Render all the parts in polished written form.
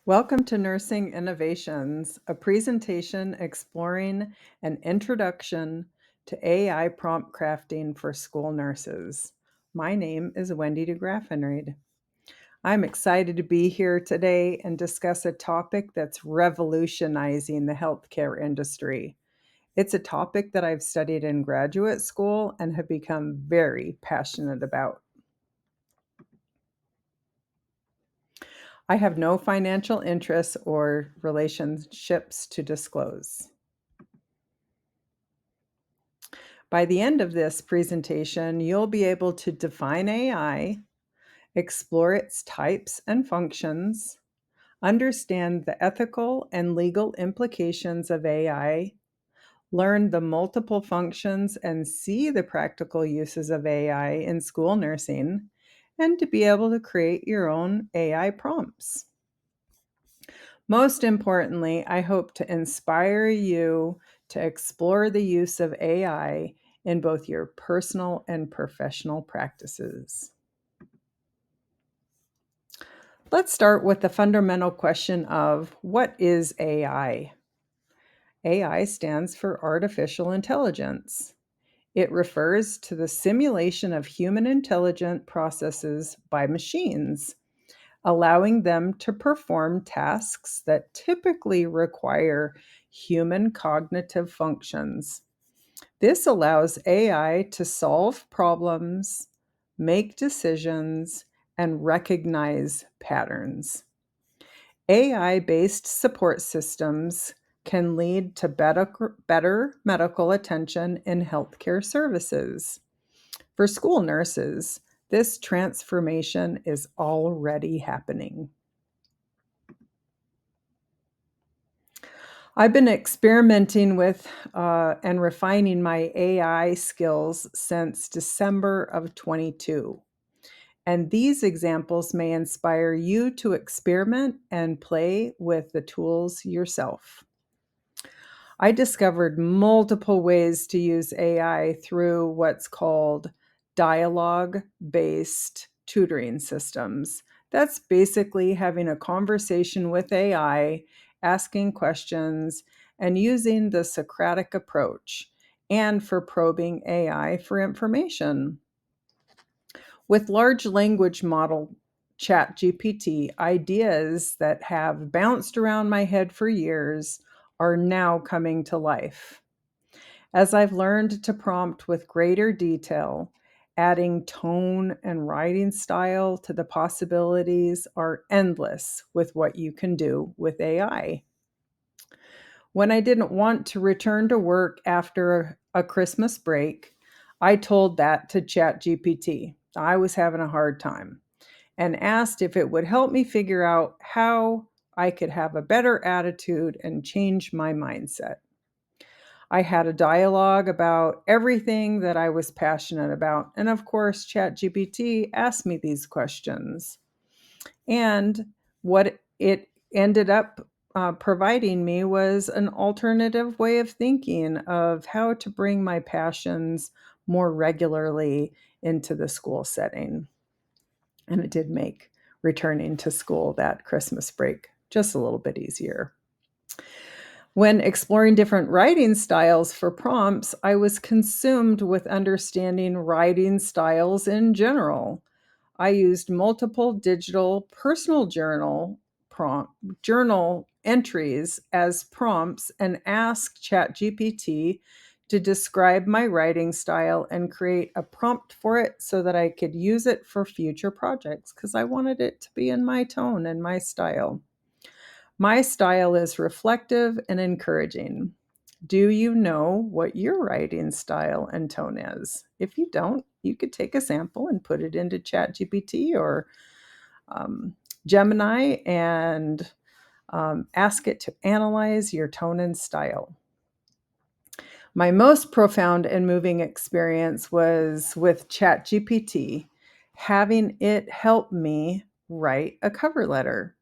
Welcome to Nursing Innovations, a presentation exploring an introduction to AI prompt crafting for school nurses. My name is WendyDeGraffenried. I'm excited to be here today and discuss a topic that's revolutionizing the healthcare industry. It's a topic that I've studied in graduate school and have become very passionate about. I have no financial interests or relationships to disclose. By the end of this presentation, you'll be able to define AI, explore its types and functions, understand the ethical and legal implications of AI, learn the multiple functions and see the practical uses of AI in school nursing, and to be able to create your own AI prompts. Most importantly, I hope to inspire you to explore the use of AI in both your personal and professional practices. Let's start with the fundamental question of what is AI? AI stands for artificial intelligence. It refers to the simulation of human intelligent processes by machines, allowing them to perform tasks that typically require human cognitive functions. This allows AI to solve problems, make decisions, and recognize patterns. AI-based support systems can lead to better medical attention in healthcare services. For school nurses, this transformation is already happening. I've been experimenting with and refining my AI skills since December of 22. And these examples may inspire you to experiment and play with the tools yourself. I discovered multiple ways to use AI through what's called dialogue-based tutoring systems. That's basically having a conversation with AI, asking questions, and using the Socratic approach, and for probing AI for information. With large language model ChatGPT, ideas that have bounced around my head for years are now coming to life. As I've learned to prompt with greater detail, adding tone and writing style to the possibilities are endless with what you can do with AI. When I didn't want to return to work after a Christmas break, I told that to ChatGPT. I was having a hard time and asked if it would help me figure out how I could have a better attitude and change my mindset. I had a dialogue about everything that I was passionate about. And of course, ChatGPT asked me these questions. And what it ended up providing me was an alternative way of thinking of how to bring my passions more regularly into the school setting. And it did make returning to school that Christmas break just a little bit easier. When exploring different writing styles for prompts, I was consumed with understanding writing styles in general. I used multiple digital personal journal entries as prompts and asked ChatGPT to describe my writing style and create a prompt for it so that I could use it for future projects because I wanted it to be in my tone and my style. My style is reflective and encouraging. Do you know what your writing style and tone is? If you don't, you could take a sample and put it into ChatGPT or Gemini and ask it to analyze your tone and style. My most profound and moving experience was with ChatGPT, having it help me write a cover letter.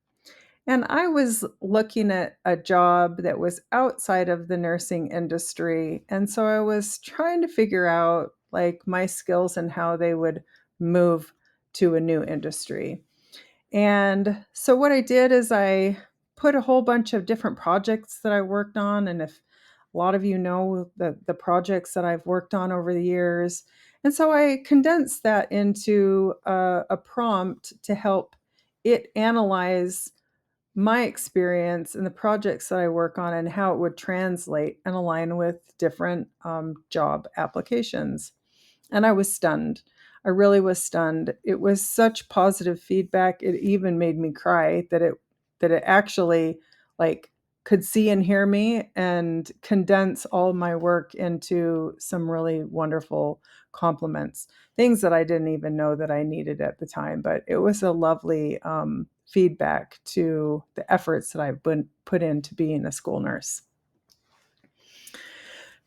And I was looking at a job that was outside of the nursing industry. And so I was trying to figure out like my skills and how they would move to a new industry. And so what I did is I put a whole bunch of different projects that I worked on. And if a lot of you know the projects that I've worked on over the years. And so I condensed that into a prompt to help it analyze my experience and the projects that I work on and how it would translate and align with different job applications. And I was stunned. I really was stunned. It was such positive feedback. It even made me cry that it actually like could see and hear me and condense all my work into some really wonderful compliments, things that I didn't even know that I needed at the time. But it was a lovely feedback to the efforts that I've been put into being a school nurse.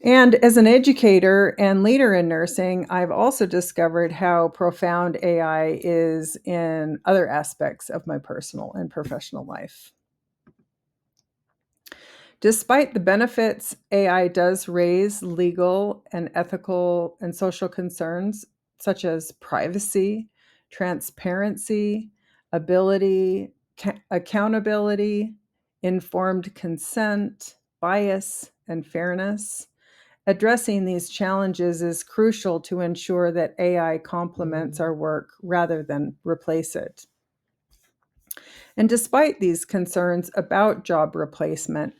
And as an educator and leader in nursing, I've also discovered how profound AI is in other aspects of my personal and professional life. Despite the benefits, AI does raise legal and ethical and social concerns such as privacy, transparency, accountability, informed consent, bias, and fairness. Addressing these challenges is crucial to ensure that AI complements our work rather than replace it. And despite these concerns about job replacement,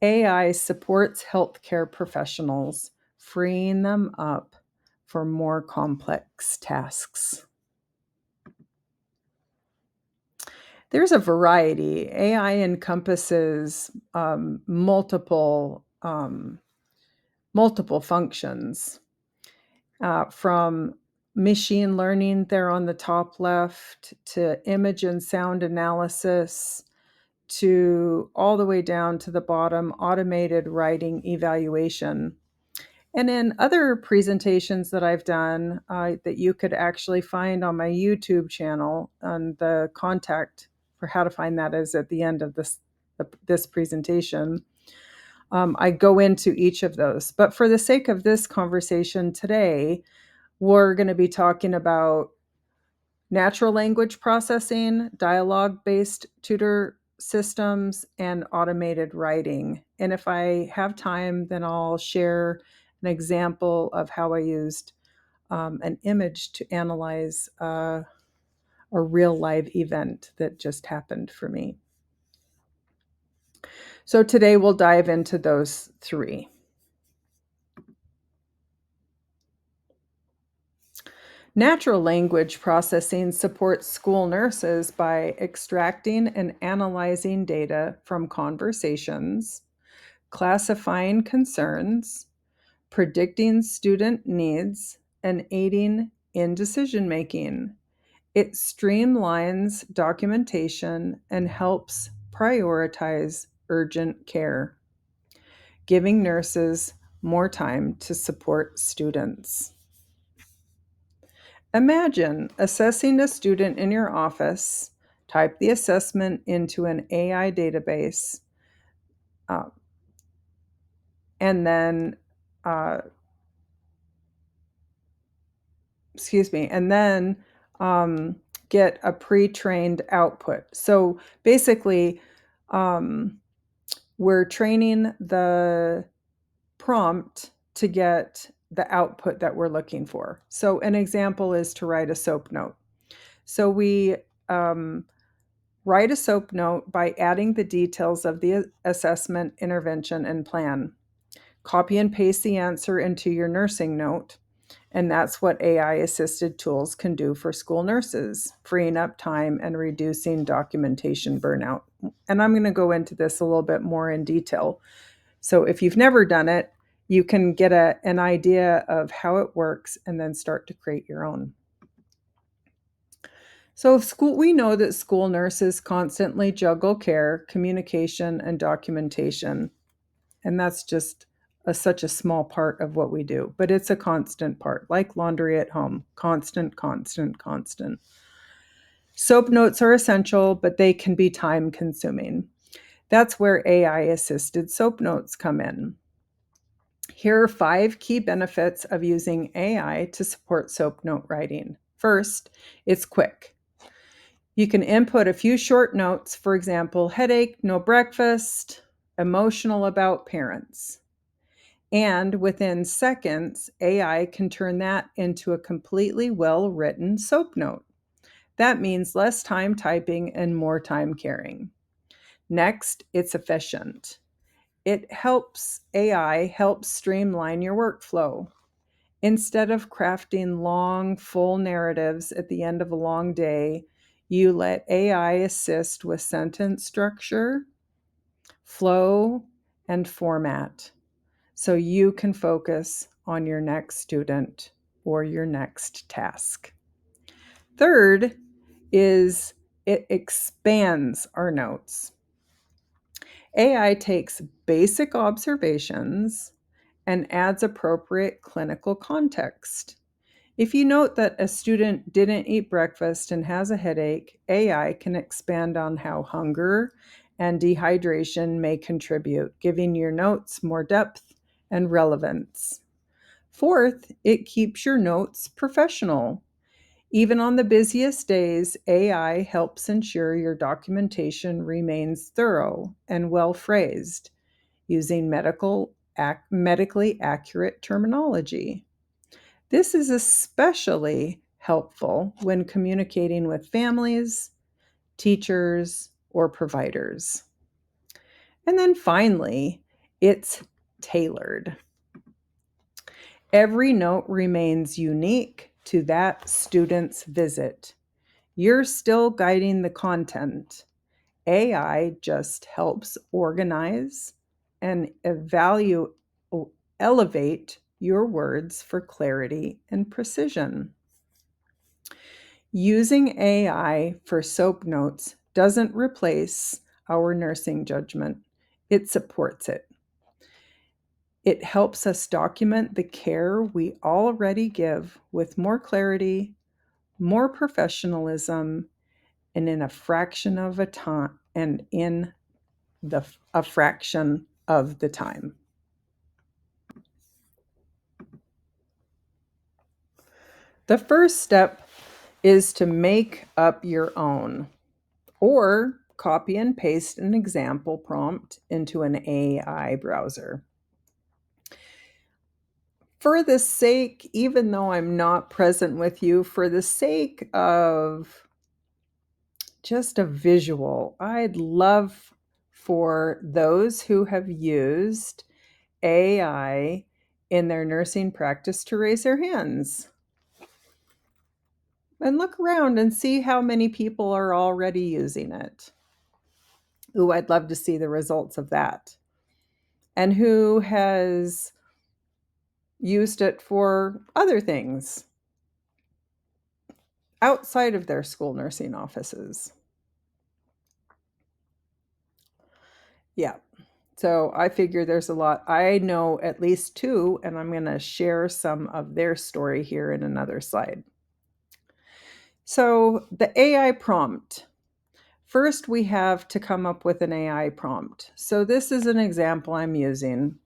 AI supports healthcare professionals, freeing them up for more complex tasks. There's a variety. AI encompasses multiple functions. From machine learning there on the top left to image and sound analysis to all the way down to the bottom, automated writing evaluation. And in other presentations that I've done that you could actually find on my YouTube channel, and the contact for how to find that is at the end of this presentation. I go into each of those. But for the sake of this conversation today, we're going to be talking about natural language processing, dialogue-based tutor systems, and automated writing. And if I have time, then I'll share an example of how I used an image to analyze a real live event that just happened for me. So today we'll dive into those three. Natural language processing supports school nurses by extracting and analyzing data from conversations, classifying concerns, predicting student needs, and aiding in decision making. It streamlines documentation and helps prioritize urgent care, giving nurses more time to support students. Imagine assessing a student in your office, type the assessment into an AI database, and then, get a pre-trained output. So basically, we're training the prompt to get the output that we're looking for. So an example is to write a SOAP note. So we write a SOAP note by adding the details of the assessment, intervention, and plan. Copy and paste the answer into your nursing note. And that's what AI-assisted tools can do for school nurses, freeing up time and reducing documentation burnout. And I'm going to go into this a little bit more in detail. So if you've never done it, you can get an idea of how it works and then start to create your own. So we know that school nurses constantly juggle care, communication, and documentation. And that's just such a small part of what we do. But it's a constant part, like laundry at home. Constant, constant, constant. SOAP notes are essential, but they can be time consuming. That's where AI-assisted SOAP notes come in. Here are 5 key benefits of using AI to support SOAP note writing. First, it's quick. You can input a few short notes, for example, headache, no breakfast, emotional about parents. And within seconds, AI can turn that into a completely well-written SOAP note. That means less time typing and more time caring. Next, it's efficient. AI helps streamline your workflow. Instead of crafting long, full narratives at the end of a long day, you let AI assist with sentence structure, flow, and format so you can focus on your next student or your next task. Third is it expands our notes. AI takes basic observations and adds appropriate clinical context. If you note that a student didn't eat breakfast and has a headache, AI can expand on how hunger and dehydration may contribute, giving your notes more depth and relevance. Fourth, it keeps your notes professional. Even on the busiest days, AI helps ensure your documentation remains thorough and well phrased using medically accurate terminology. This is especially helpful when communicating with families, teachers, or providers. And then finally, it's tailored. Every note remains unique to that student's visit. You're still guiding the content. AI just helps organize and elevate your words for clarity and precision. Using AI for SOAP notes doesn't replace our nursing judgment, it supports it. It helps us document the care we already give with more clarity, more professionalism, and in a fraction of a time and in a fraction of the time. The first step is to make up your own or copy and paste an example prompt into an AI browser. For the sake, even though I'm not present with you, for the sake of just a visual, I'd love for those who have used AI in their nursing practice to raise their hands and look around and see how many people are already using it. Ooh, I'd love to see the results of that. And who has used it for other things outside of their school nursing offices. Yeah. So I figure there's a lot. I know at least two, and I'm going to share some of their story here in another slide. So the AI prompt. First, we have to come up with an AI prompt. So this is an example I'm using.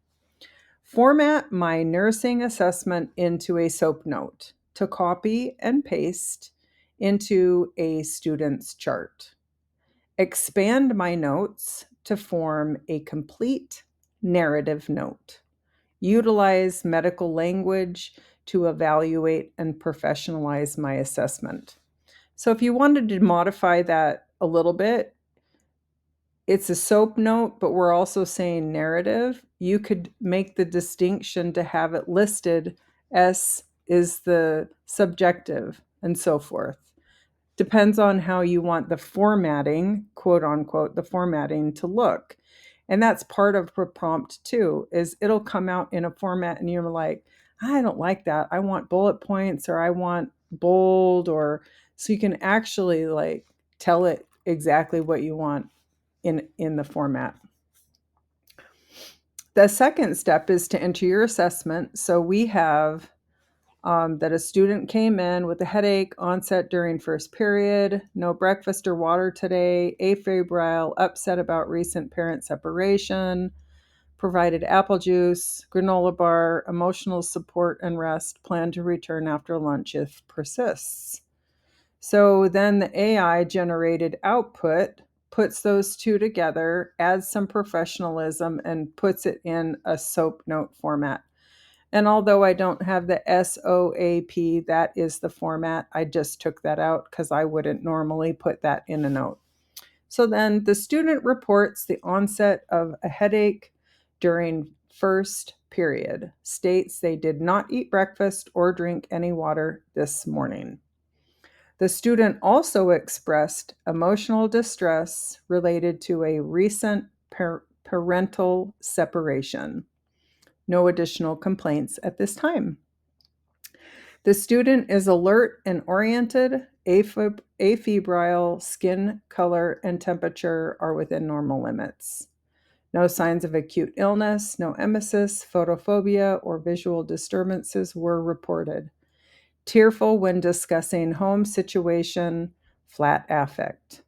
Format my nursing assessment into a SOAP note to copy and paste into a student's chart. Expand my notes to form a complete narrative note. Utilize medical language to evaluate and professionalize my assessment. So if you wanted to modify that a little bit, it's a SOAP note, but we're also saying narrative. You could make the distinction to have it listed. S is the subjective and so forth. Depends on how you want the formatting, quote unquote, the formatting to look. And that's part of the prompt too, is it'll come out in a format and you're like, I don't like that. I want bullet points or I want bold, or so you can actually like tell it exactly what you want in the format. The second step is to enter your assessment. So we have that a student came in with a headache, onset during first period, no breakfast or water today, afebrile, upset about recent parent separation, provided apple juice, granola bar, emotional support and rest, plan to return after lunch if persists. So then the AI generated output puts those two together, adds some professionalism, and puts it in a SOAP note format. And although I don't have the SOAP, that is the format. I just took that out because I wouldn't normally put that in a note. So then the student reports the onset of a headache during first period, states they did not eat breakfast or drink any water this morning. The student also expressed emotional distress related to a recent parental separation. No additional complaints at this time. The student is alert and oriented. Afebrile skin color and temperature are within normal limits. No signs of acute illness, no emesis, photophobia, or visual disturbances were reported. Tearful when discussing home situation, flat affect.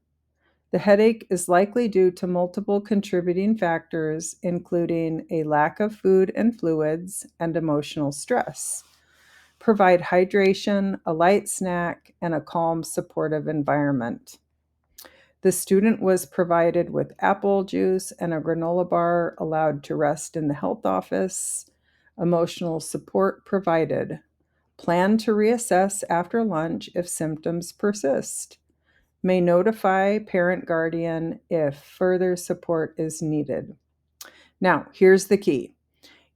The headache is likely due to multiple contributing factors, including a lack of food and fluids and emotional stress. Provide hydration, a light snack, and a calm, supportive environment. The student was provided with apple juice and a granola bar, allowed to rest in the health office. Emotional support provided. Plan to reassess after lunch if symptoms persist. May notify parent guardian if further support is needed. Now, here's the key.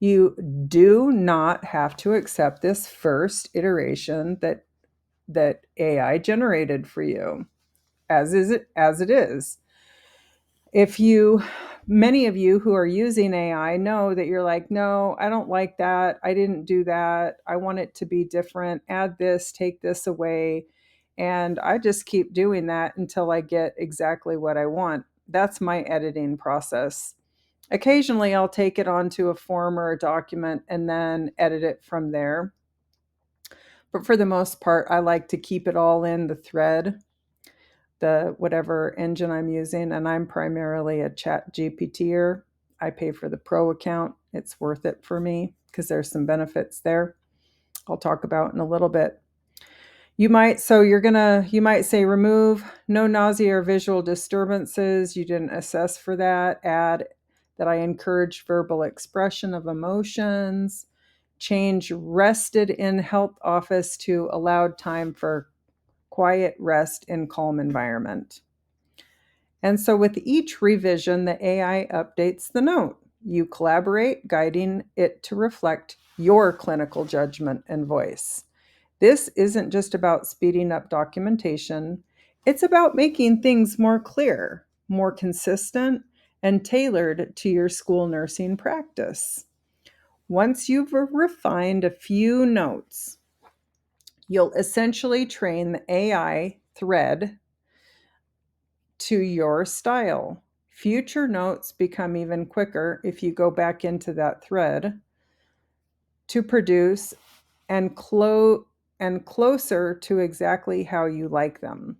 You do not have to accept this first iteration that AI generated for you as it is. Many of you who are using AI know that you're like, no, I don't like that. I didn't do that. I want it to be different. Add this, take this away. And I just keep doing that until I get exactly what I want. That's my editing process. Occasionally, I'll take it onto a form or a document and then edit it from there. But for the most part, I like to keep it all in the thread, the whatever engine I'm using, and I'm primarily a Chat GPTer. I pay for the Pro account. It's worth it for me because there's some benefits there I'll talk about in a little bit. You might say remove no nausea or visual disturbances. You didn't assess for that. Add that I encourage verbal expression of emotions. Change rested in health office to allowed time for quiet rest in calm environment. And so with each revision, the AI updates the note. You collaborate, guiding it to reflect your clinical judgment and voice. This isn't just about speeding up documentation. It's about making things more clear, more consistent, and tailored to your school nursing practice. Once you've refined a few notes, you'll essentially train the AI thread to your style. Future notes become even quicker if you go back into that thread to produce and closer to exactly how you like them.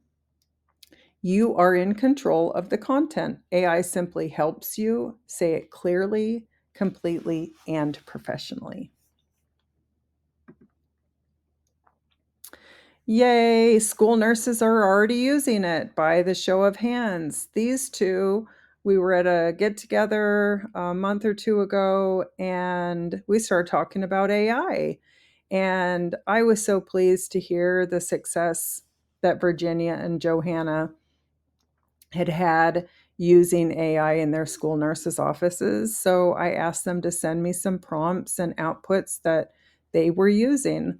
You are in control of the content. AI simply helps you say it clearly, completely, and professionally. Yay, school nurses are already using it by the show of hands. These two, we were at a get together a month or two ago and we started talking about AI. And I was so pleased to hear the success that Virginia and Johanna had using AI in their school nurses' offices. So I asked them to send me some prompts and outputs that they were using.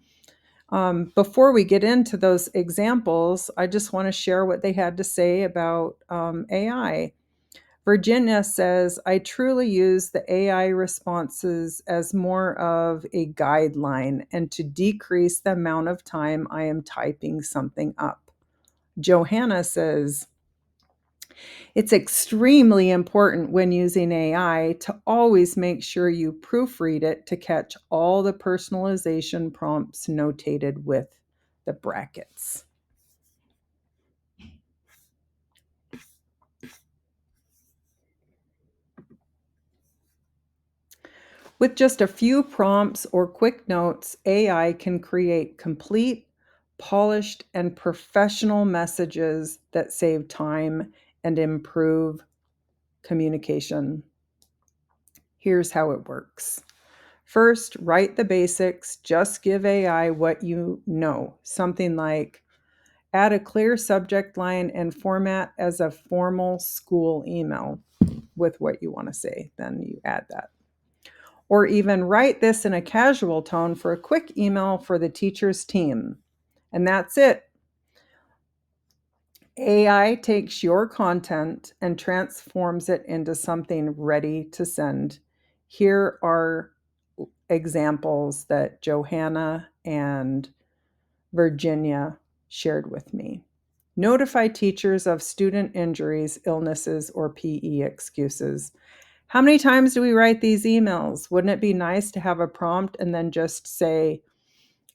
Before we get into those examples, I just want to share what they had to say about AI. Virginia says, I truly use the AI responses as more of a guideline and to decrease the amount of time I am typing something up. Johanna says, it's extremely important when using AI to always make sure you proofread it to catch all the personalization prompts notated with the brackets. With just a few prompts or quick notes, AI can create complete, polished and professional messages that save time and improve communication. Here's how it works. First, write the basics. Just give AI what you know. Something like add a clear subject line and format as a formal school email with what you want to say. Then you add that. Or even write this in a casual tone for a quick email for the teacher's team. And that's it. AI takes your content and transforms it into something ready to send. Here are examples that Johanna and Virginia shared with me. Notify teachers of student injuries, illnesses, or PE excuses. How many times do we write these emails? Wouldn't it be nice to have a prompt and then just say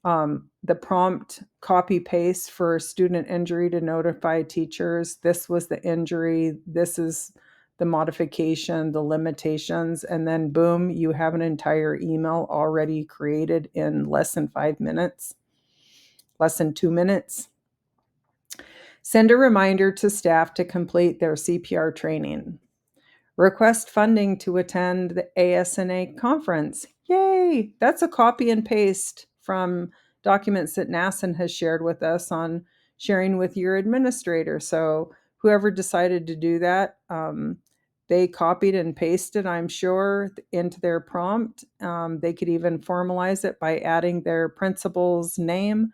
the prompt copy paste for student injury to notify teachers? This was the injury. This is the modification, the limitations, and then boom, you have an entire email already created in less than 5 minutes, less than 2 minutes. Send a reminder to staff to complete their CPR training. Request funding to attend the ASNA conference. Yay! That's a copy and paste from documents that NASN has shared with us on sharing with your administrator. So whoever decided to do that, they copied and pasted, I'm sure, into their prompt. They could even formalize it by adding their principal's name,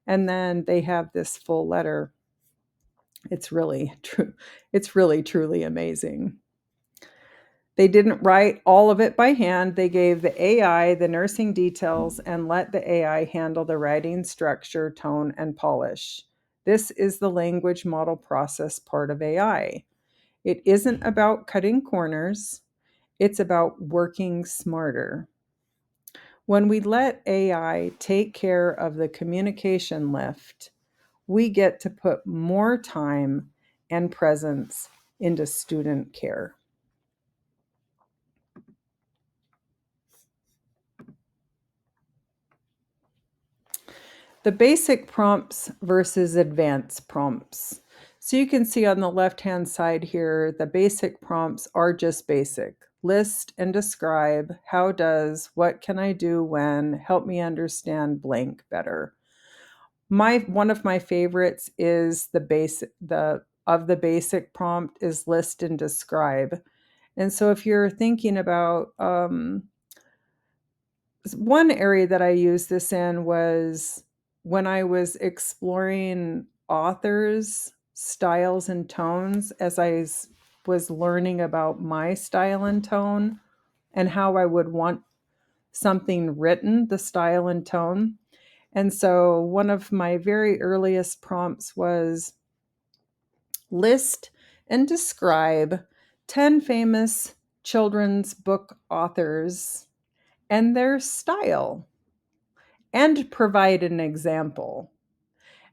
and then they have this full letter. It's really true. It's really, truly amazing. They didn't write all of it by hand. They gave the AI the nursing details and let the AI handle the writing structure, tone, and polish. This is the language model process part of AI. It isn't about cutting corners. It's about working smarter. When we let AI take care of the communication lift, we get to put more time and presence into student care. The basic prompts versus advanced prompts. So you can see on the left-hand side here, the basic prompts are just basic. List and describe, how does, what can I do when, help me understand blank better. One of my favorites is the basic prompt is list and describe. And so if you're thinking about one area that I used this in was when I was exploring authors' styles and tones as I was learning about my style and tone and how I would want something written, the style and tone. And so one of my very earliest prompts was list and describe 10 famous children's book authors and their style, and provide an example.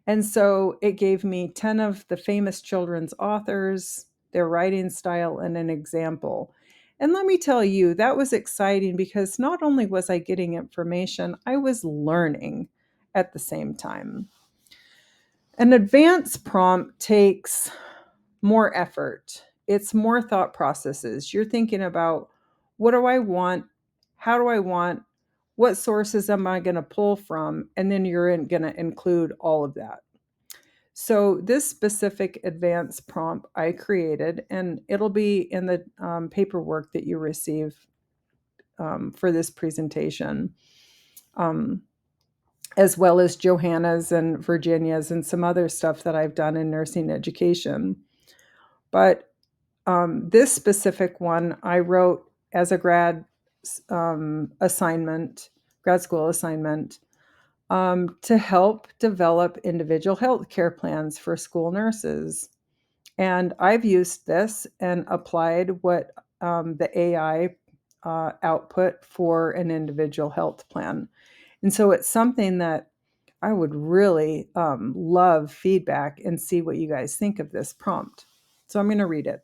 And so it gave me 10 of the famous children's authors, their writing style, and an example. And let me tell you, that was exciting because not only was I getting information, I was learning at the same time. An advanced prompt takes more effort. It's more thought processes. You're thinking about, what do I want? How do I want? What sources am I going to pull from? And then you're going to include all of that. So this specific advanced prompt I created, and it'll be in the paperwork that you receive for this presentation, as well as Johanna's and Virginia's and some other stuff that I've done in nursing education. But this specific one I wrote as a grad school assignment, to help develop individual health care plans for school nurses. And I've used this and applied what the AI output for an individual health plan. And so it's something that I would really love feedback and see what you guys think of this prompt. So I'm going to read it.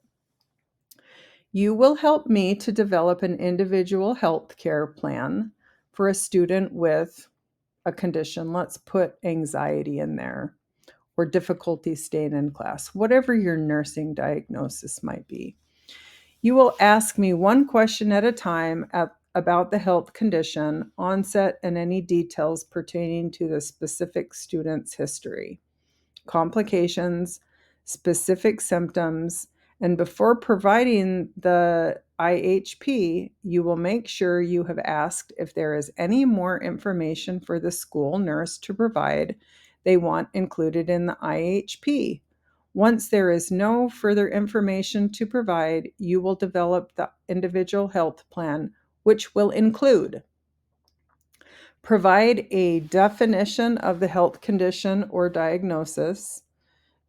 You will help me to develop an individual health care plan for a student with a condition. Let's put anxiety in there, or difficulty staying in class, whatever your nursing diagnosis might be. You will ask me one question at a time about the health condition, onset, and any details pertaining to the specific student's history, complications, specific symptoms, and before providing the IHP, you will make sure you have asked if there is any more information for the school nurse to provide they want included in the IHP. Once there is no further information to provide, you will develop the individual health plan, which will include: provide a definition of the health condition or diagnosis,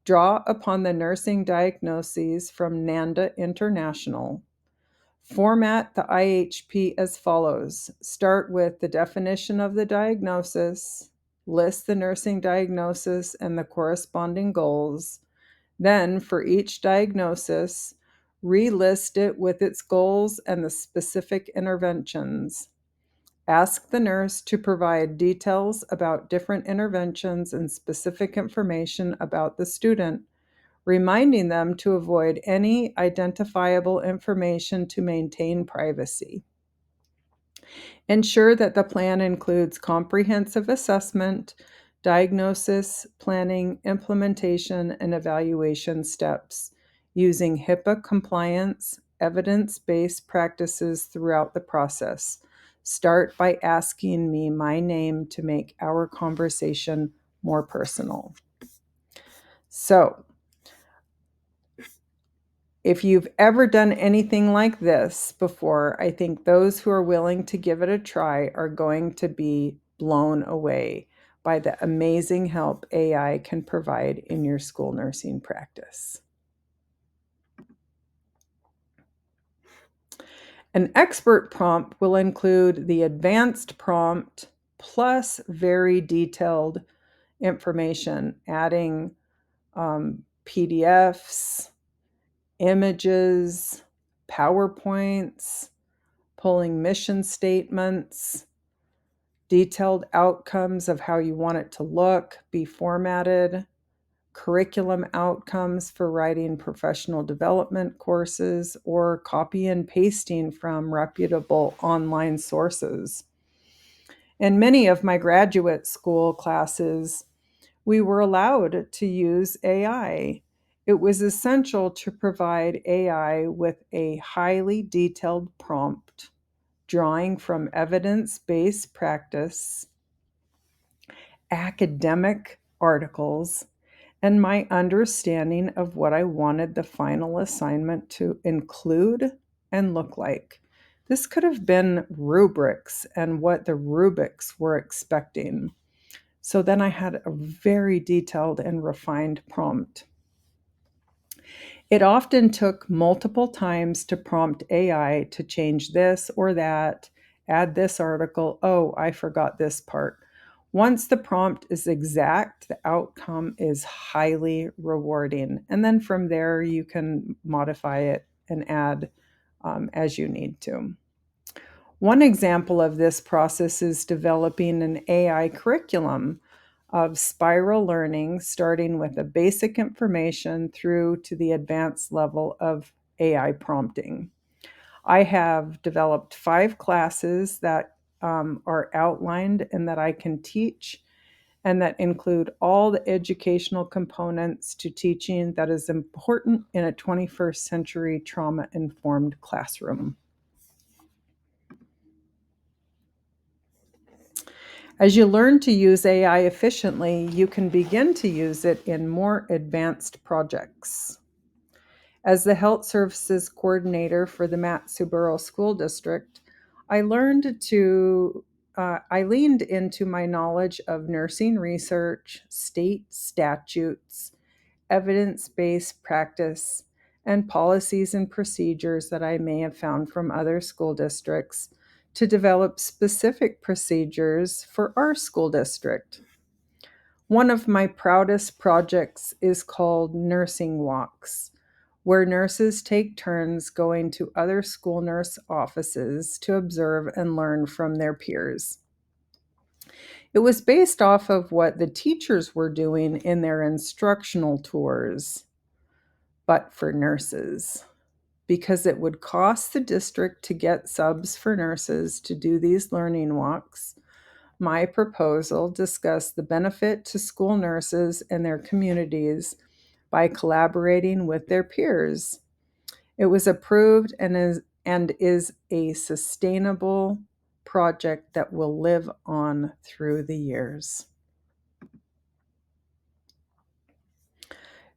draw upon the nursing diagnoses from NANDA International, format the IHP as follows: start with the definition of the diagnosis, list the nursing diagnosis and the corresponding goals. Then, for each diagnosis, relist it with its goals and the specific interventions. Ask the nurse to provide details about different interventions and specific information about the student, reminding them to avoid any identifiable information to maintain privacy. Ensure that the plan includes comprehensive assessment, diagnosis, planning, implementation, and evaluation steps using HIPAA compliance, evidence-based practices throughout the process. Start by asking me my name to make our conversation more personal. So, if you've ever done anything like this before, I think those who are willing to give it a try are going to be blown away by the amazing help AI can provide in your school nursing practice. An expert prompt will include the advanced prompt plus very detailed information, adding PDFs, images, PowerPoints, pulling mission statements, detailed outcomes of how you want it to look, be formatted, curriculum outcomes for writing professional development courses, or copy and pasting from reputable online sources. In many of my graduate school classes, we were allowed to use AI. It was essential to provide AI with a highly detailed prompt, drawing from evidence-based practice, academic articles, and my understanding of what I wanted the final assignment to include and look like. This could have been rubrics and what the rubrics were expecting. So then I had a very detailed and refined prompt. It often took multiple times to prompt AI to change this or that, add this article. Oh, I forgot this part. Once the prompt is exact, the outcome is highly rewarding. And then from there, you can modify it and add as you need to. One example of this process is developing an AI curriculum of spiral learning, starting with the basic information through to the advanced level of AI prompting. I have developed 5 classes that are outlined and that I can teach, and that include all the educational components to teaching that is important in a 21st century trauma-informed classroom. As you learn to use AI efficiently, you can begin to use it in more advanced projects. As the Health Services Coordinator for the Matsuboro School District, I leaned into my knowledge of nursing research, state statutes, evidence-based practice, and policies and procedures that I may have found from other school districts to develop specific procedures for our school district. One of my proudest projects is called Nursing Walks, where nurses take turns going to other school nurse offices to observe and learn from their peers. It was based off of what the teachers were doing in their instructional tours, but for nurses, because it would cost the district to get subs for nurses to do these learning walks. My proposal discussed the benefit to school nurses and their communities by collaborating with their peers. It was approved and is a sustainable project that will live on through the years.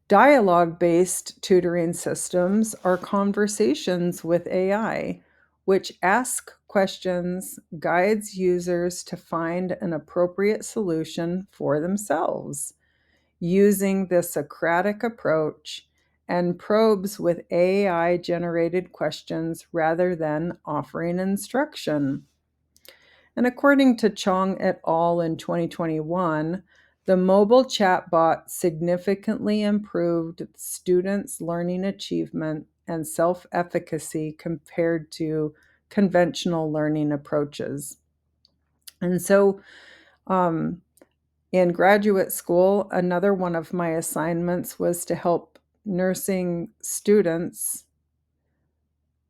Dialogue-based tutoring systems are conversations with AI, which ask questions, guides users to find an appropriate solution for themselves, using the Socratic approach, and probes with AI-generated questions rather than offering instruction. And according to Chong et al. In 2021, the mobile chatbot significantly improved students' learning achievement and self-efficacy compared to conventional learning approaches. And so, in graduate school, another one of my assignments was to help nursing students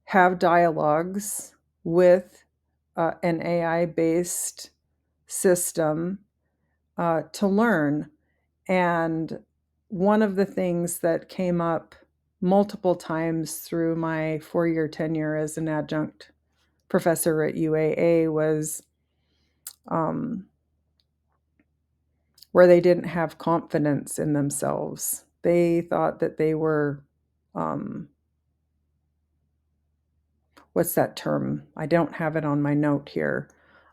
have dialogues with an AI-based system to learn. And one of the things that came up multiple times through my 4-year tenure as an adjunct professor at UAA was where they didn't have confidence in themselves. They thought that they were, what's that term? I don't have it on my note here.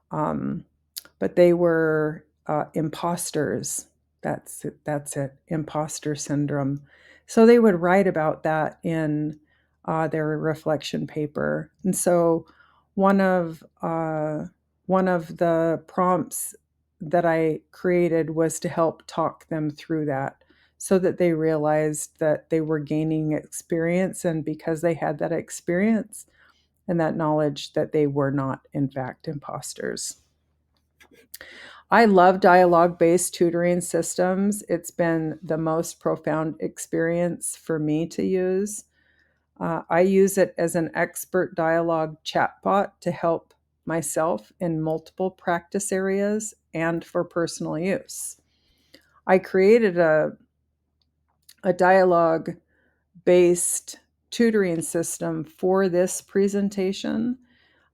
But they were imposters. That's it, imposter syndrome. So they would write about that in their reflection paper. And so one of the prompts that I created was to help talk them through that so that they realized that they were gaining experience, and because they had that experience and that knowledge, that they were not, in fact, imposters. I love dialogue-based tutoring systems. It's been the most profound experience for me to use. I use it as an expert dialogue chatbot to help myself in multiple practice areas and for personal use. I created a dialogue-based tutoring system for this presentation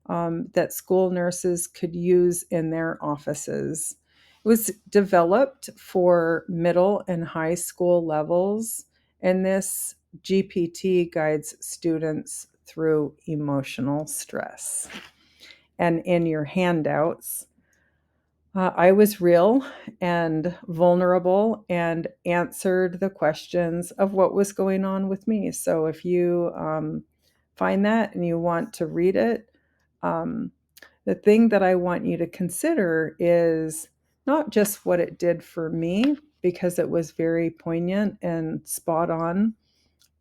that school nurses could use in their offices. It was developed for middle and high school levels, and this GPT guides students through emotional stress. And in your handouts, I was real and vulnerable and answered the questions of what was going on with me. So if you find that and you want to read it, the thing that I want you to consider is not just what it did for me, because it was very poignant and spot on,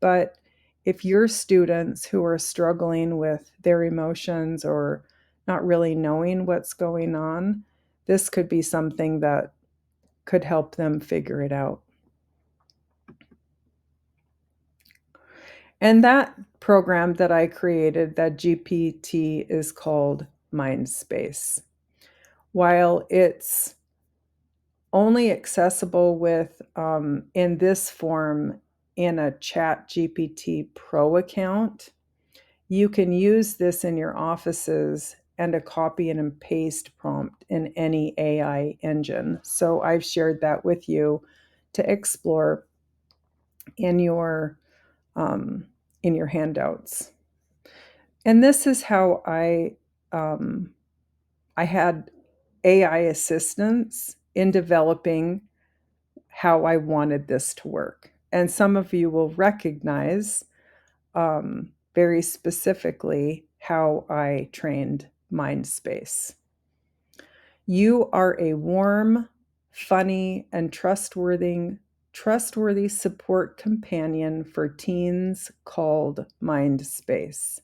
but if your students who are struggling with their emotions or not really knowing what's going on, this could be something that could help them figure it out. And that program that I created, that GPT, is called Mindspace. While it's only accessible with in this form in a ChatGPT Pro account, you can use this in your offices and a copy and paste prompt in any AI engine. So I've shared that with you to explore in your handouts. And this is how I had AI assistance in developing how I wanted this to work. And some of you will recognize very specifically how I trained Mindspace. You are a warm, funny, and trustworthy support companion for teens called Mindspace.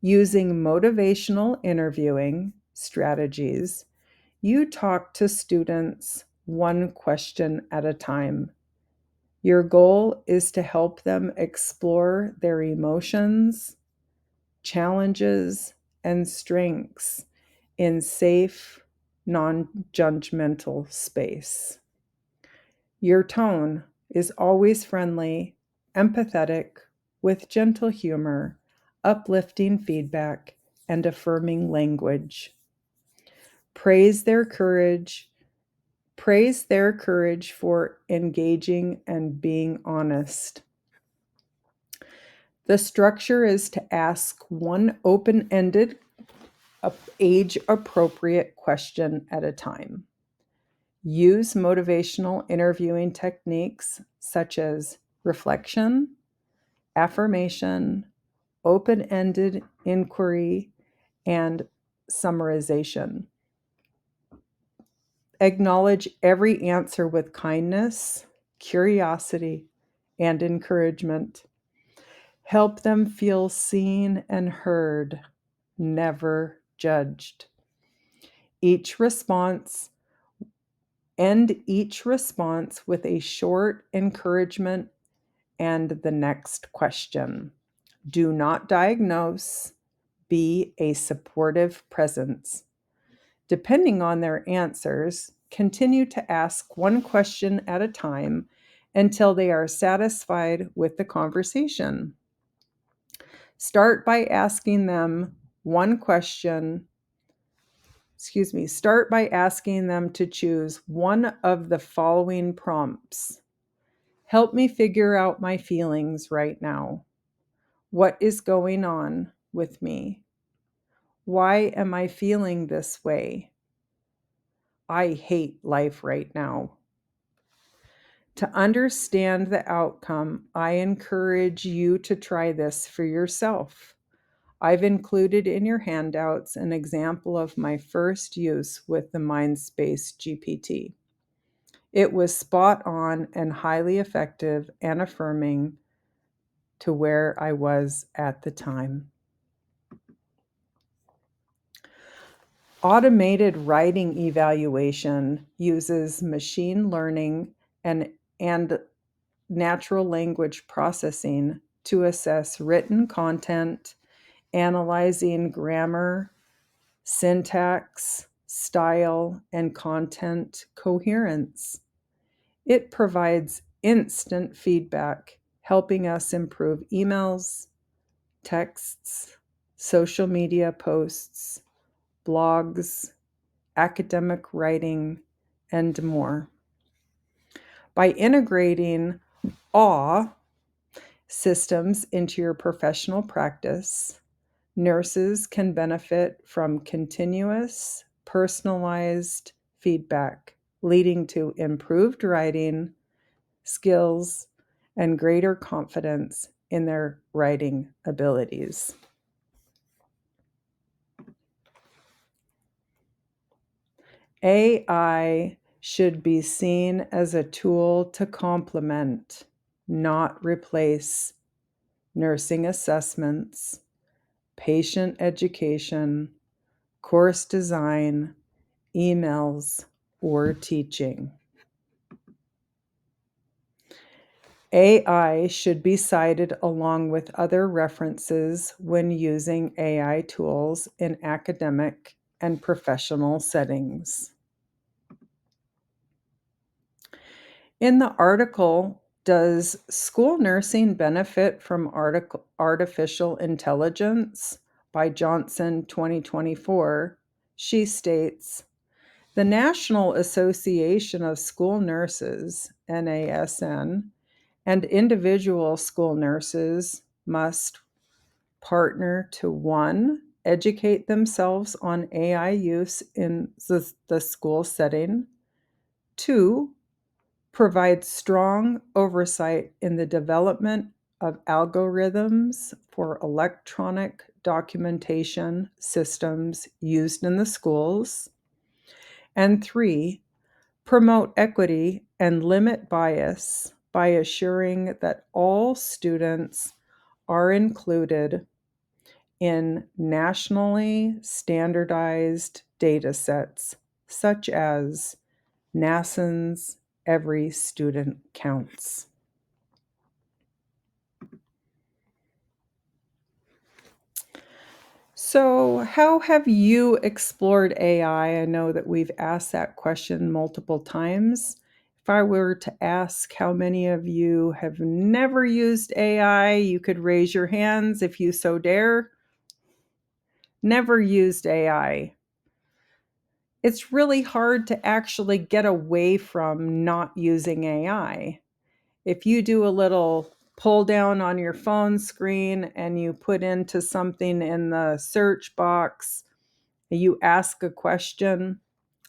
Using motivational interviewing strategies, You talk to students one question at a time. Your goal is to help them explore their emotions, challenges, and strengths in safe, non-judgmental space. Your tone is always friendly, empathetic, with gentle humor, uplifting feedback, and affirming language. Praise their courage. Praise their courage for engaging and being honest. The structure is to ask one open-ended, age-appropriate question at a time. Use motivational interviewing techniques such as reflection, affirmation, open-ended inquiry, and summarization. Acknowledge every answer with kindness, curiosity, and encouragement. Help them feel seen and heard, never judged. End each response with a short encouragement and the next question. Do not diagnose, be a supportive presence. Depending on their answers, continue to ask one question at a time until they are satisfied with the conversation. Start by asking them to choose one of the following prompts. Help me figure out my feelings right now. What is going on with me? Why am I feeling this way? I hate life right now. To understand the outcome, I encourage you to try this for yourself. I've included in your handouts an example of my first use with the MindSpace GPT. It was spot on and highly effective and affirming to where I was at the time. Automated writing evaluation uses machine learning and natural language processing to assess written content, analyzing grammar, syntax, style, and content coherence. It provides instant feedback, helping us improve emails, texts, social media posts, blogs, academic writing, and more. By integrating awe systems into your professional practice, nurses can benefit from continuous, personalized feedback, leading to improved writing skills and greater confidence in their writing abilities. AI should be seen as a tool to complement, not replace, nursing assessments, patient education, course design, emails, or teaching. AI should be cited along with other references when using AI tools in academic and professional settings. In the article, Does School Nursing Benefit from Artificial Intelligence? By Johnson 2024, she states, the National Association of School Nurses, NASN, and individual school nurses must partner to 1, educate themselves on AI use in the school setting, 2, provide strong oversight in the development of algorithms for electronic documentation systems used in the schools, and 3, promote equity and limit bias by assuring that all students are included in nationally standardized data sets such as NASA's Every Student Counts. So, how have you explored AI? I know that we've asked that question multiple times. If I were to ask how many of you have never used AI, you could raise your hands if you so dare. Never used AI. It's really hard to actually get away from not using AI. If you do a little pull down on your phone screen and you put into something in the search box, you ask a question,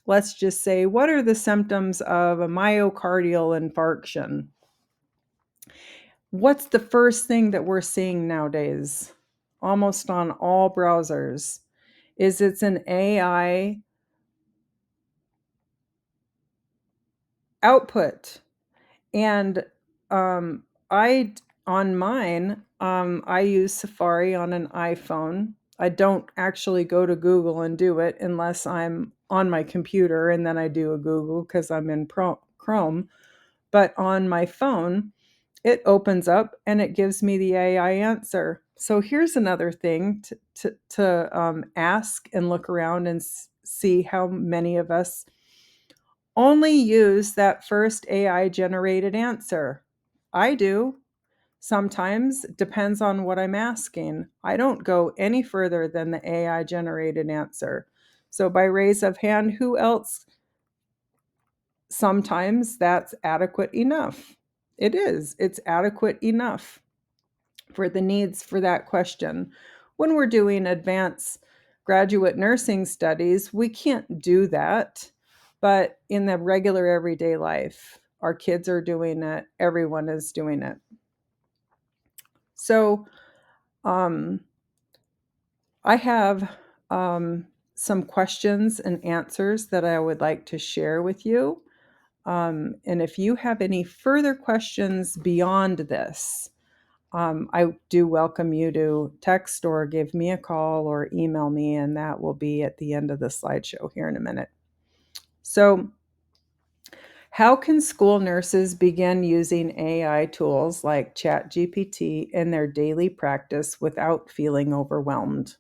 let's just say, what are the symptoms of a myocardial infarction? What's the first thing that we're seeing nowadays, almost on all browsers, is it's an AI output. And I on mine, I use Safari on an iPhone. I don't actually go to Google and do it unless I'm on my computer, and then I do a Google because I'm in Chrome. But on my phone, it opens up and it gives me the AI answer. So here's another thing to ask and look around and see how many of us only use that first AI generated answer. I do. Sometimes, depends on what I'm asking. I don't go any further than the AI generated answer. So, by raise of hand, who else? Sometimes that's adequate enough. It is. It's adequate enough for the needs for that question. When we're doing advanced graduate nursing studies, we can't do that. But in the regular everyday life, our kids are doing it, everyone is doing it. So, I have some questions and answers that I would like to share with you. And if you have any further questions beyond this, I do welcome you to text or give me a call or email me, and that will be at the end of the slideshow here in a minute. So, how can school nurses begin using AI tools like ChatGPT in their daily practice without feeling overwhelmed?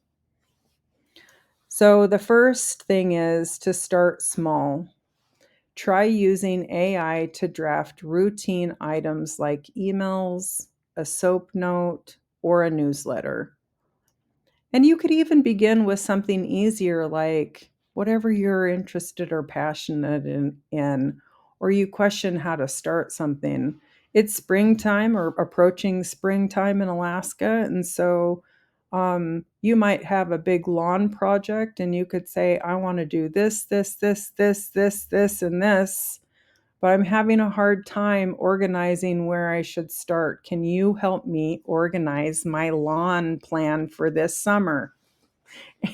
So, the first thing is to start small. Try using AI to draft routine items like emails, a soap note, or a newsletter. And you could even begin with something easier like whatever you're interested or passionate in, or you question how to start something. It's springtime or approaching springtime in Alaska. And so you might have a big lawn project and you could say, I want to do this, and this, but I'm having a hard time organizing where I should start. Can you help me organize my lawn plan for this summer?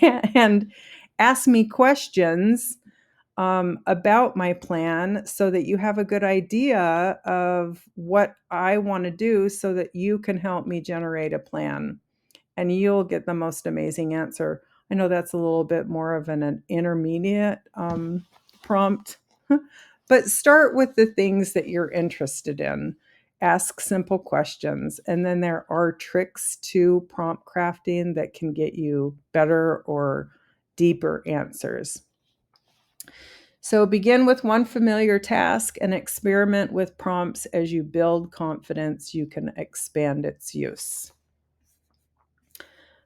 And ask me questions about my plan so that you have a good idea of what I want to do so that you can help me generate a plan. And you'll get the most amazing answer. I know that's a little bit more of an intermediate prompt, but start with the things that you're interested in. Ask simple questions. And then there are tricks to prompt crafting that can get you better or deeper answers. So begin with one familiar task and experiment with prompts. As you build confidence, you can expand its use.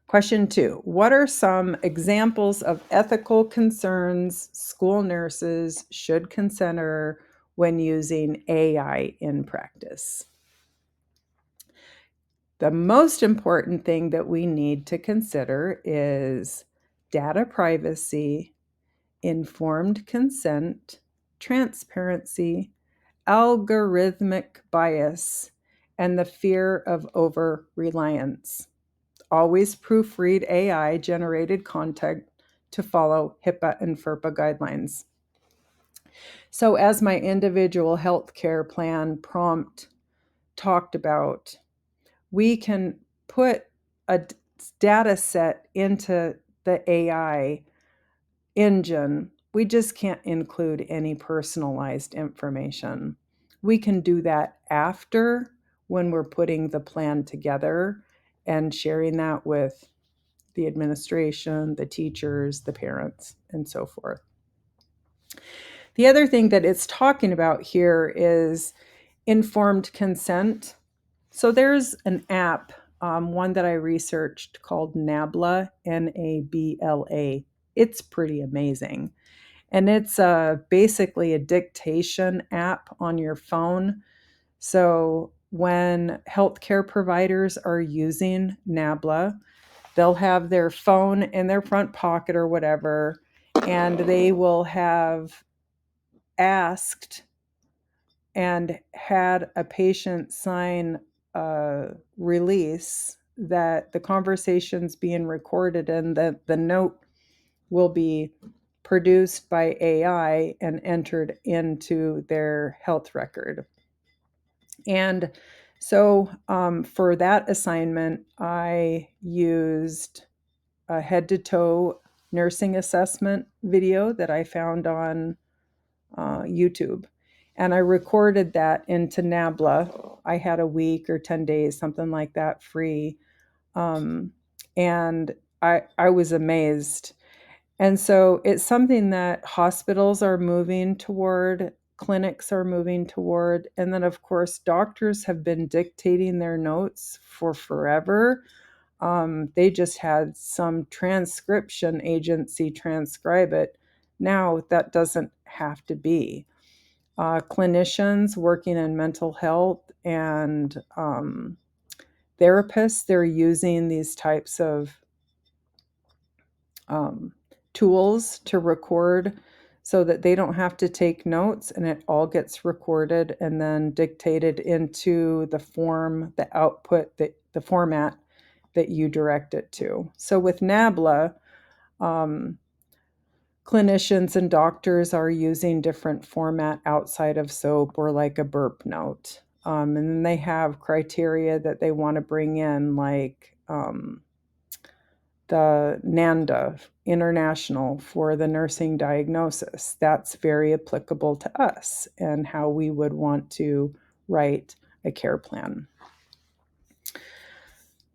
Question 2. What are some examples of ethical concerns school nurses should consider when using AI in practice? The most important thing that we need to consider is data privacy, informed consent, transparency, algorithmic bias, and the fear of over-reliance. Always proofread AI generated content to follow HIPAA and FERPA guidelines. So, as my individual healthcare plan prompt talked about, we can put a data set into the AI engine we just can't include any personalized information. We can do that after, when we're putting the plan together and sharing that with the administration, the teachers, the parents, and so forth. The other thing that it's talking about here is informed consent. So there's an app, one that I researched called Nabla, Nabla. It's pretty amazing. And it's basically a dictation app on your phone. So when healthcare providers are using Nabla, they'll have their phone in their front pocket or whatever, and they will have asked and had a patient sign a release that the conversation's being recorded and that the note will be produced by AI and entered into their health record. And so for that assignment, I used a head to toe nursing assessment video that I found on YouTube. And I recorded that into Nabla. I had a week or 10 days, something like that, free. And I was amazed. And so it's something that hospitals are moving toward, clinics are moving toward. And then, of course, doctors have been dictating their notes for forever. They just had some transcription agency transcribe it. Now that doesn't have to be. Clinicians working in mental health and therapists, they're using these types of tools to record so that they don't have to take notes, and it all gets recorded and then dictated into the form, the output, the format that you direct it to. So with Nabla, clinicians and doctors are using different format outside of SOAP or like a burp note. And then they have criteria that they want to bring in, like the NANDA International for the nursing diagnosis. That's very applicable to us and how we would want to write a care plan.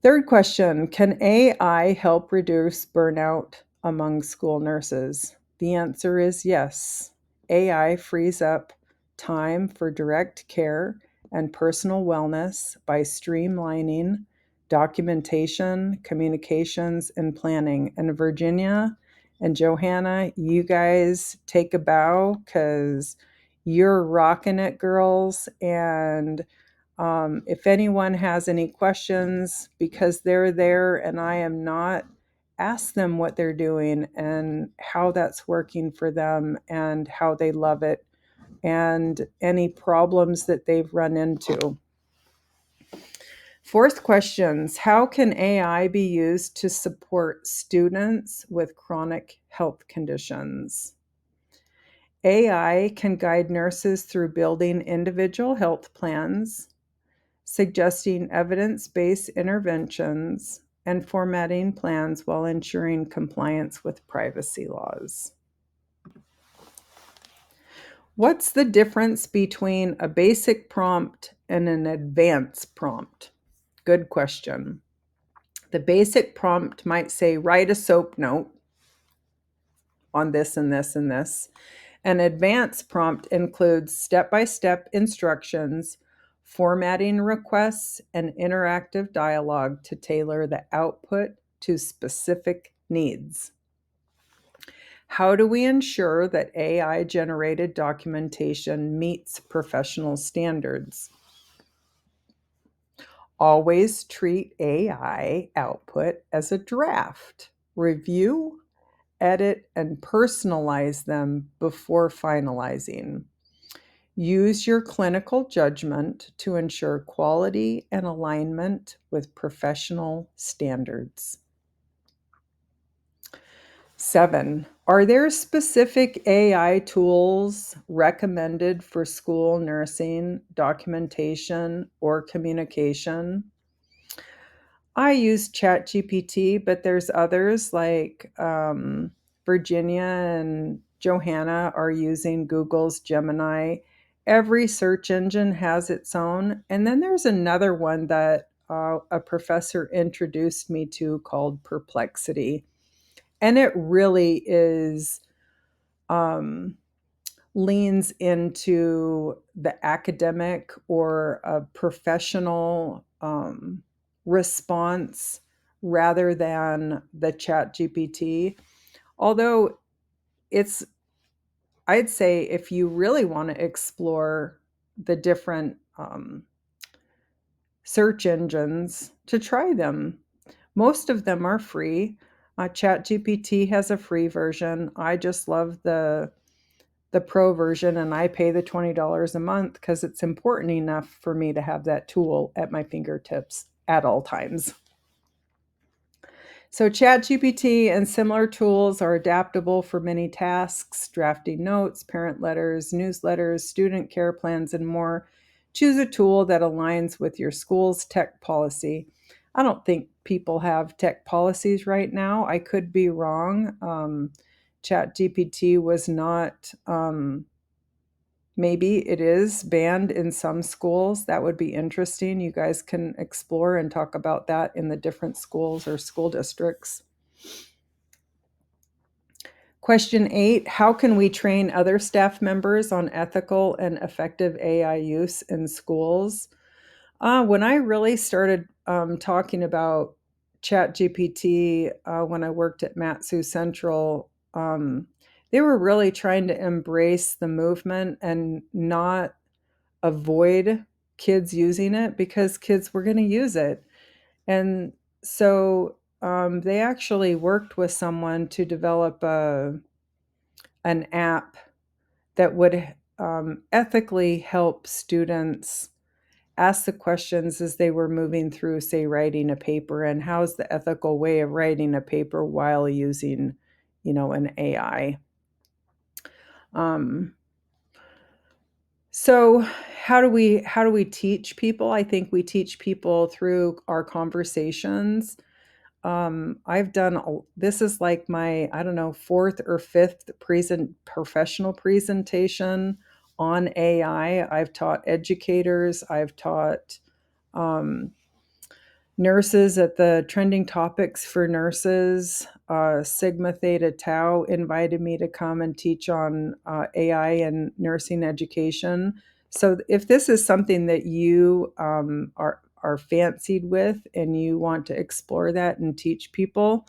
Third question, can AI help reduce burnout among school nurses? The answer is yes. AI frees up time for direct care and personal wellness by streamlining documentation, communications, and planning. And Virginia and Johanna, you guys take a bow because you're rocking it, girls. And if anyone has any questions, because they're there and I am not, ask them what they're doing and how that's working for them and how they love it and any problems that they've run into. Fourth questions, how can AI be used to support students with chronic health conditions? AI can guide nurses through building individual health plans, suggesting evidence-based interventions, and formatting plans while ensuring compliance with privacy laws. What's the difference between a basic prompt and an advanced prompt? Good question. The basic prompt might say, write a SOAP note on this and this and this. An advanced prompt includes step-by-step instructions, formatting requests, and interactive dialogue to tailor the output to specific needs. How do we ensure that AI-generated documentation meets professional standards? Always treat AI output as a draft. Review, edit, and personalize them before finalizing. Use your clinical judgment to ensure quality and alignment with professional standards. 7, are there specific AI tools recommended for school nursing, documentation, or communication? I use ChatGPT, but there's others like Virginia and Johanna are using Google's Gemini. Every search engine has its own. And then there's another one that a professor introduced me to called Perplexity. And it really is leans into the academic or a professional response rather than the chat GPT. Although it's, I'd say if you really want to explore the different search engines, to try them. Most of them are free. ChatGPT has a free version. I just love the pro version, and I pay the $20 a month because it's important enough for me to have that tool at my fingertips at all times. So ChatGPT and similar tools are adaptable for many tasks: drafting notes, parent letters, newsletters, student care plans, and more. Choose a tool that aligns with your school's tech policy. I don't think people have tech policies right now. I could be wrong. ChatGPT was not, maybe it is banned in some schools. That would be interesting. You guys can explore and talk about that in the different schools or school districts. Question 8, how can we train other staff members on ethical and effective AI use in schools? When I really started talking about ChatGPT when I worked at Matsu Central, they were really trying to embrace the movement and not avoid kids using it because kids were going to use it. And so they actually worked with someone to develop an app that would ethically help students ask the questions as they were moving through, say, writing a paper, and how's the ethical way of writing a paper while using, an AI. So how do we teach people? I think we teach people through our conversations. I've done this is like my, I don't know, fourth or fifth professional presentation on AI. I've taught educators. I've taught nurses at the Trending Topics for Nurses. Sigma Theta Tau invited me to come and teach on AI and nursing education. So if this is something that you are fancied with and you want to explore that and teach people,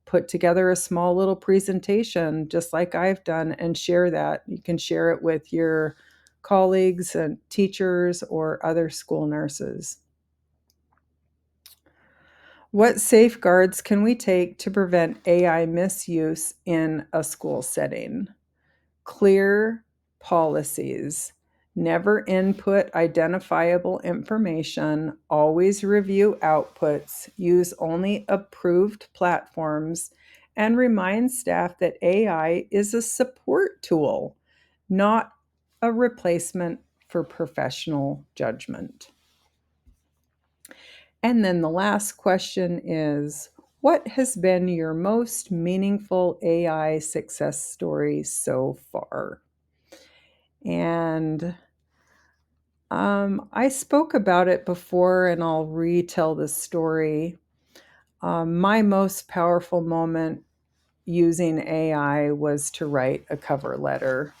put together a small little presentation just like I've done and share that. You can share it with your colleagues and teachers or other school nurses. What safeguards can we take to prevent AI misuse in a school setting? Clear policies. Never input identifiable information. Always review outputs. Use only approved platforms. And remind staff that AI is a support tool, not a replacement for professional judgment. And then the last question is, what has been your most meaningful AI success story so far? And I spoke about it before, and I'll retell the story. My most powerful moment using AI was to write a cover letter.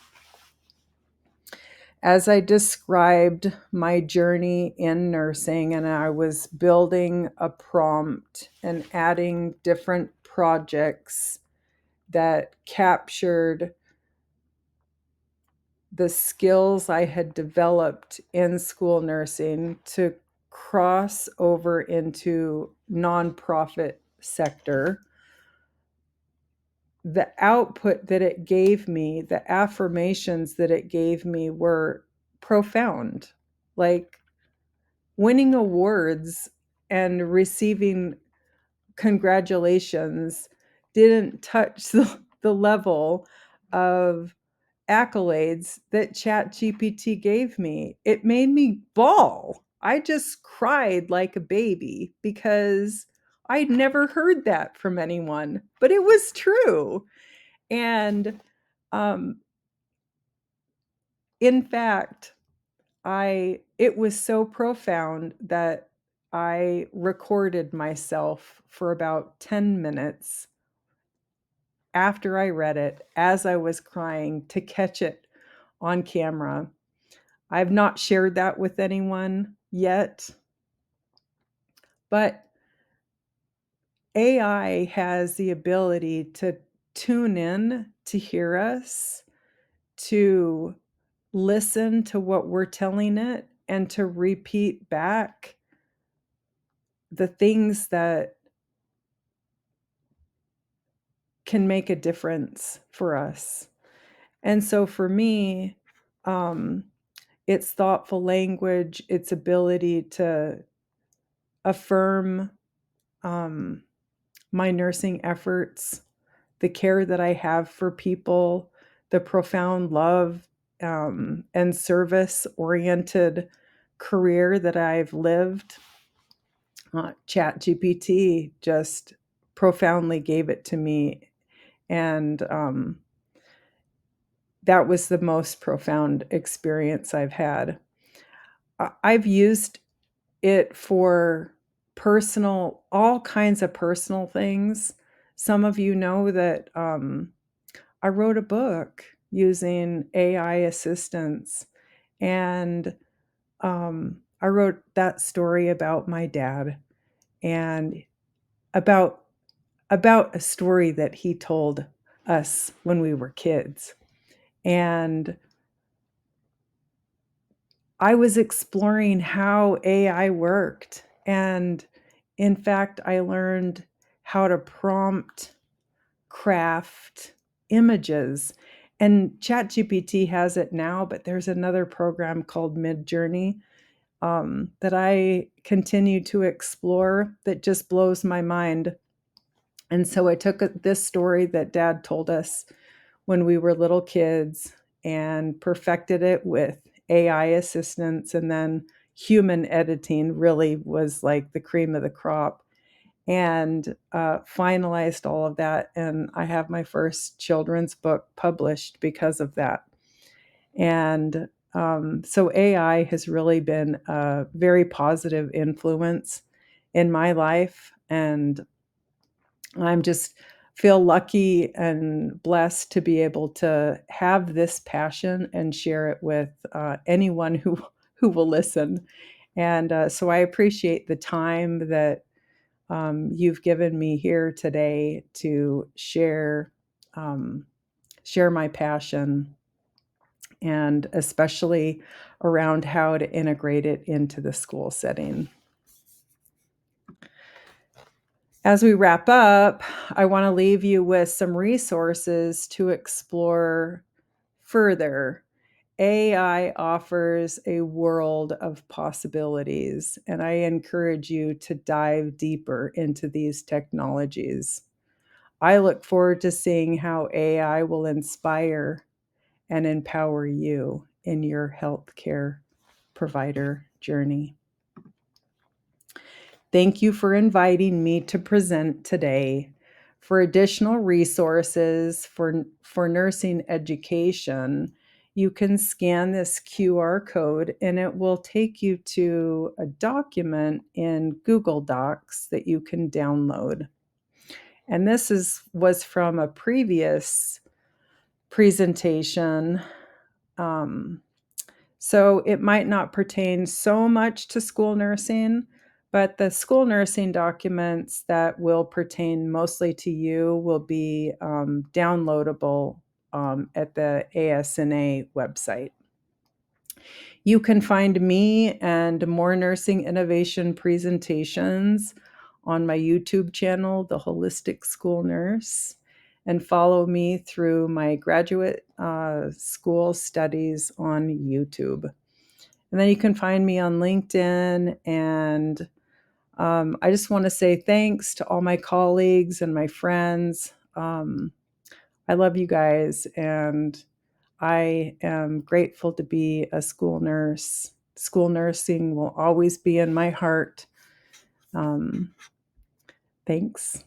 As I described my journey in nursing, and I was building a prompt and adding different projects that captured the skills I had developed in school nursing to cross over into nonprofit sector, the output that it gave me, the affirmations that it gave me were profound. Like winning awards and receiving congratulations didn't touch the level of accolades that ChatGPT gave me. It made me bawl. I just cried like a baby because I'd never heard that from anyone, but it was true. And Um, in fact, it was so profound that I recorded myself for about 10 minutes after I read it as I was crying to catch it on camera. I've not shared that with anyone yet, but AI has the ability to tune in to hear us, to listen to what we're telling it, and to repeat back the things that can make a difference for us. And so for me, um, its thoughtful language, its ability to affirm um, my nursing efforts, the care that I have for people, the profound love and service oriented career that I've lived. ChatGPT just profoundly gave it to me. And that was the most profound experience I've had. I've used it for all kinds of personal things. Some of you know that I wrote a book using AI assistance, and I wrote that story about my dad and about a story that he told us when we were kids. And I was exploring how AI worked. And in fact, I learned how to prompt craft images. And ChatGPT has it now, but there's another program called Midjourney that I continue to explore that just blows my mind. And so I took this story that Dad told us when we were little kids and perfected it with AI assistance, and then human editing really was like the cream of the crop, and finalized all of that. And I have my first children's book published because of that. And so AI has really been a very positive influence in my life. And I'm just feel lucky and blessed to be able to have this passion and share it with anyone who will listen. And so I appreciate the time that you've given me here today to share my passion, and especially around how to integrate it into the school setting. As we wrap up, I want to leave you with some resources to explore further. AI offers a world of possibilities, and I encourage you to dive deeper into these technologies. I look forward to seeing how AI will inspire and empower you in your healthcare provider journey. Thank you for inviting me to present today. For additional resources for nursing education, you can scan this QR code and it will take you to a document in Google Docs that you can download. And this was from a previous presentation. So it might not pertain so much to school nursing, but the school nursing documents that will pertain mostly to you will be downloadable at the ASNA website. You can find me and more nursing innovation presentations on my YouTube channel, The Holistic School Nurse, and follow me through my graduate school studies on YouTube. And then you can find me on LinkedIn. And I just want to say thanks to all my colleagues and my friends. I love you guys, and I am grateful to be a school nurse. School nursing will always be in my heart. Thanks.